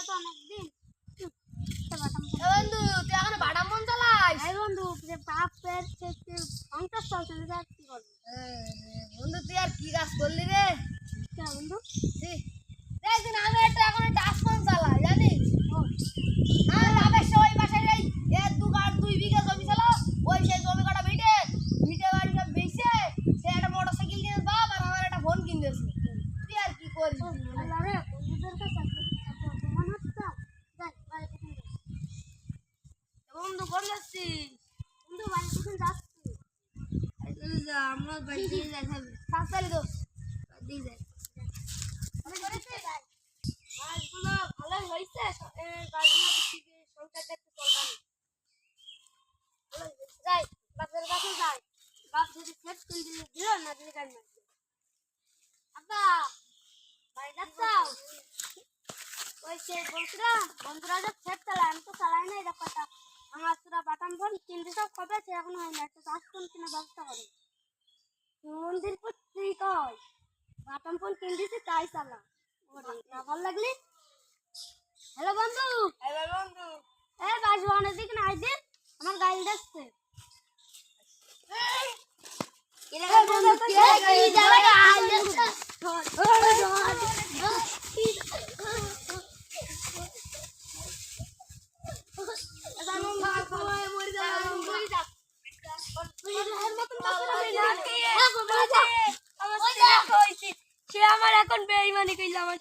তো অনেকদিন বন্ধু তুই এখন বাদাম মন চালাইস? এই বন্ধু যে বাপের থেকে সংসার চলছে না, যা কি করবো? বন্ধু তুই আর কি কাজ করলি রে? বন্ধু দেখদিন আমি এখন একটা আসমান চালাই জানিস? আমার বাপের সবাই বাসায় যাই, এর দুই বিঘা জমি ছিল, ওই সেই জমি কটা ভিটে বাড়ি সব বেচে সে একটা মোটরসাইকেল কিনে বাপ আর আমার একটা ফোন কিনেছে। তুই আর কি করবি? বন্ধুদের কাছে অপমান হচ্ছে। বন্ধু কোন যাচ্ছিস? বন্ধু বাড়ি থেকে যাচ্ছি। যা আমরা বাড়ি দিয়ে যাই তাড়াতাড়ি দোষ দিয়ে যাই। গাছগুলো ভালোই হয়েছে, গাছগুলো থেকে সংসারটা একটু চলবে যাই বাপের কাছে যাই, বাপ যদি সেট করে দিল না দিলে গাড়ি মারবে। আব্বা বাড়ি যাচ্ছাও? ওই সে বন্ধুরা বন্ধুরা যে সেট চালায়, আমি তো চালাই না। এই ব্যাপারটা আমার তোরা বাটাম ফোন কিনতে সব কবে সে এখন হয় না, একটা চাষ ফোন কিনে ব্যবস্থা করে মন্দির ঠিক হয়। বাটাম ফোন কিনে দিচ্ছি তাই চালা, না ভালো লাগলি। হ্যালো বন্ধু, বন্ধু এই বাসবানের দিকে না আইদিন আমার গাড়ি যাচ্ছে। সে আমার এখন বেইমানি কইল আমার